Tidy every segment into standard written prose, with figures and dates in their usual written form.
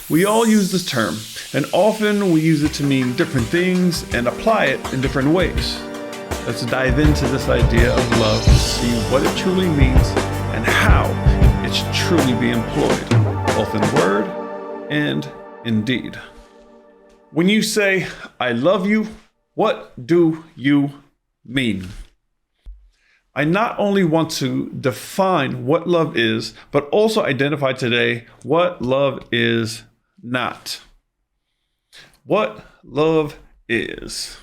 We all use this term, and often we use it to mean different things and apply it in different ways. Let's dive into this idea of love to see what it truly means and how it should truly be employed, both in word and in deed. When you say, "I love you," what do you mean? I not only want to define what love is, but also identify today what love is not. What love is.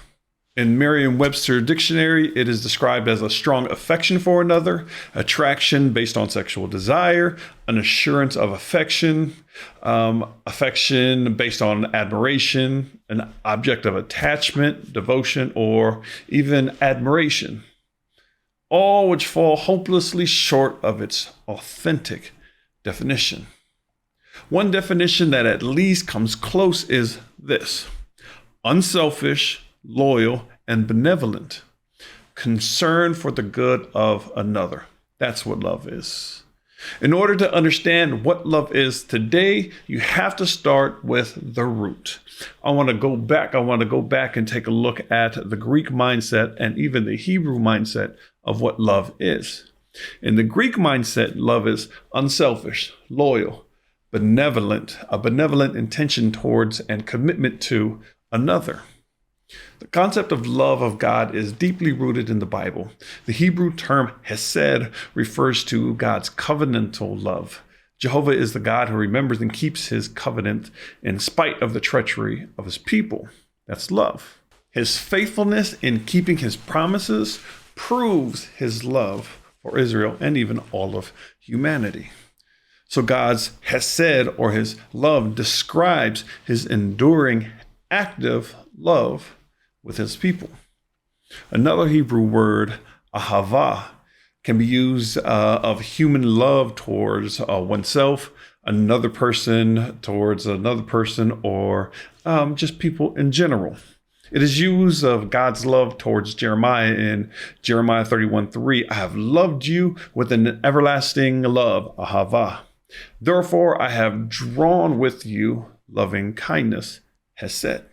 In Merriam-Webster dictionary, it is described as a strong affection for another, attraction based on sexual desire, an assurance of affection, affection based on admiration, an object of attachment, devotion, or even admiration. All which fall hopelessly short of its authentic definition. One definition that at least comes close is this: unselfish, loyal, and benevolent. Concern for the good of another. That's what love is. In order to understand what love is today, you have to start with the root. I want to go back and take a look at the Greek mindset and even the Hebrew mindset of what love is. In the Greek mindset, love is unselfish, loyal, benevolent, a benevolent intention towards and commitment to another. The concept of love of God is deeply rooted in the Bible. The Hebrew term hesed refers to God's covenantal love. Jehovah is the God who remembers and keeps his covenant in spite of the treachery of his people. That's love. His faithfulness in keeping his promises proves his love for Israel and even all of humanity. So God's hesed, or his love, describes his enduring, active love with his people. Another Hebrew word, ahava, can be used of human love towards oneself, another person towards another person, or just people in general. It is used of God's love towards Jeremiah in Jeremiah 31:3. I have loved you with an everlasting love, ahava. Therefore, I have drawn with you loving kindness, hesed.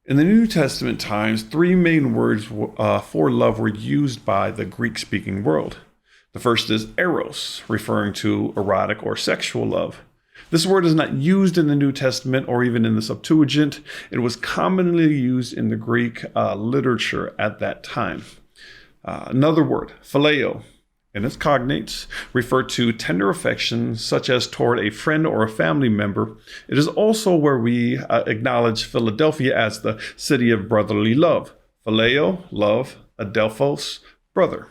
In the New Testament times, three main words for love were used by the Greek-speaking world. The first is eros, referring to erotic or sexual love. This word is not used in the New Testament or even in the Septuagint. It was commonly used in the Greek literature at that time. Another word, phileo, and its cognates refer to tender affection, such as toward a friend or a family member. It is also where we acknowledge Philadelphia as the city of brotherly love. Phileo, love, adelphos, brother.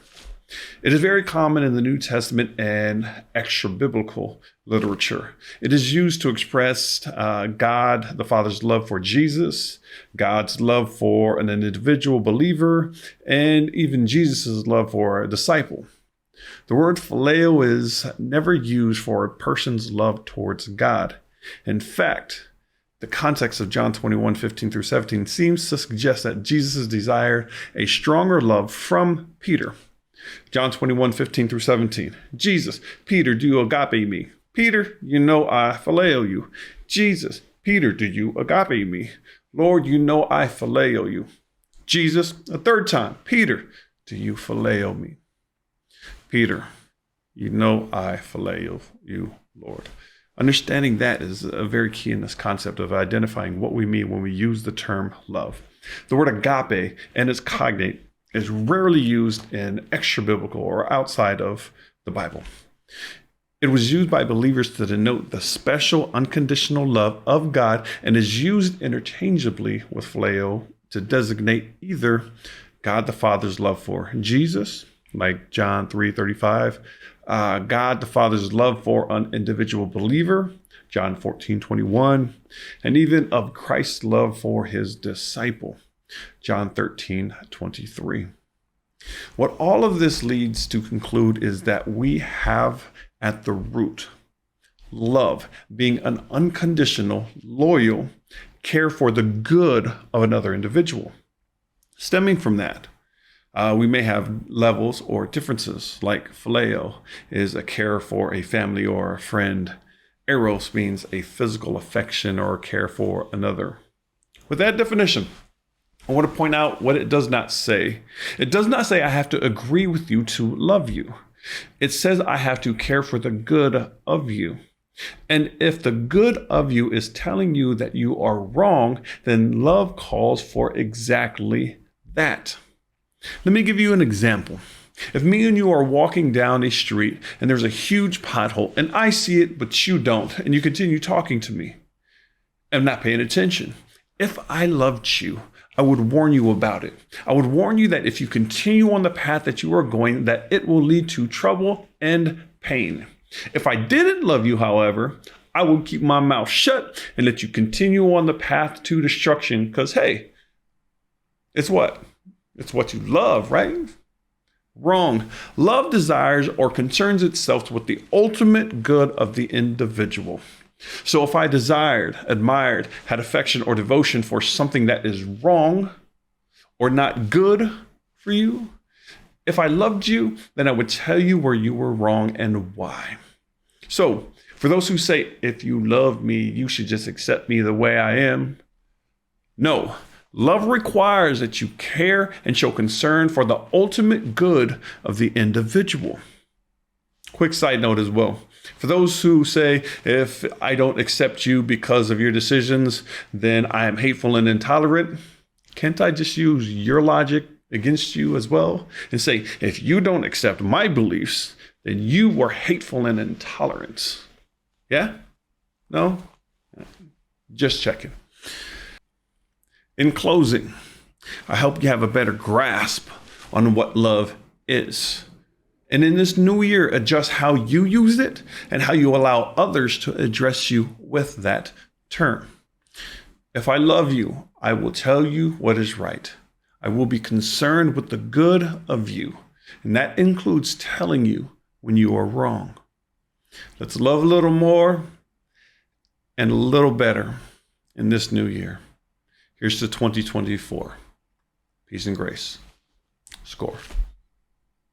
It is very common in the New Testament and extra-biblical literature. It is used to express God the Father's love for Jesus, God's love for an individual believer, and even Jesus' love for a disciple. The word phileo is never used for a person's love towards God. In fact, the context of John 21:15-17 seems to suggest that Jesus desired a stronger love from Peter. John 21:15-17. Jesus, Peter, do you agape me? Peter, you know I phileo you. Jesus, Peter, do you agape me? Lord, you know I phileo you. Jesus, a third time. Peter, do you phileo me? Peter, you know I phileo you, Lord. Understanding that is very key in this concept of identifying what we mean when we use the term love. The word agape and its cognate is rarely used in extra-biblical or outside of the Bible. It was used by believers to denote the special, unconditional love of God and is used interchangeably with phileo to designate either God the Father's love for Jesus, like John 3:35, God the Father's love for an individual believer, John 14:21, and even of Christ's love for his disciple, John 13:23. What all of this leads to conclude is that we have at the root love being an unconditional, loyal care for the good of another individual. Stemming from that, we may have levels or differences, like phileo is a care for a family or a friend, Eros means a physical affection or care for another. With that definition, I want to point out what it does not say. It does not say I have to agree with you to love you. It says I have to care for the good of you. And if the good of you is telling you that you are wrong, then love calls for exactly that. Let me give you an example. If me and you are walking down a street and there's a huge pothole and I see it, but you don't, and you continue talking to me, I'm not paying attention. If I loved you, I would warn you about it. I would warn you that if you continue on the path that you are going, that it will lead to trouble and pain. If I didn't love you, however, I would keep my mouth shut and let you continue on the path to destruction because, hey, it's what? It's what you love, right? Wrong. Love desires or concerns itself with the ultimate good of the individual. So if I desired, admired, had affection or devotion for something that is wrong or not good for you, if I loved you, then I would tell you where you were wrong and why. So for those who say, if you love me, you should just accept me the way I am. No, love requires that you care and show concern for the ultimate good of the individual. Quick side note as well. For those who say, if I don't accept you because of your decisions, then I am hateful and intolerant, can't I just use your logic against you as well and say, if you don't accept my beliefs, then you were hateful and intolerant? Yeah? No? Just checking. In closing, I hope you have a better grasp on what love is. And in this new year, adjust how you use it and how you allow others to address you with that term. If I love you, I will tell you what is right. I will be concerned with the good of you. And that includes telling you when you are wrong. Let's love a little more and a little better in this new year. Here's to 2024. Peace and grace. Score.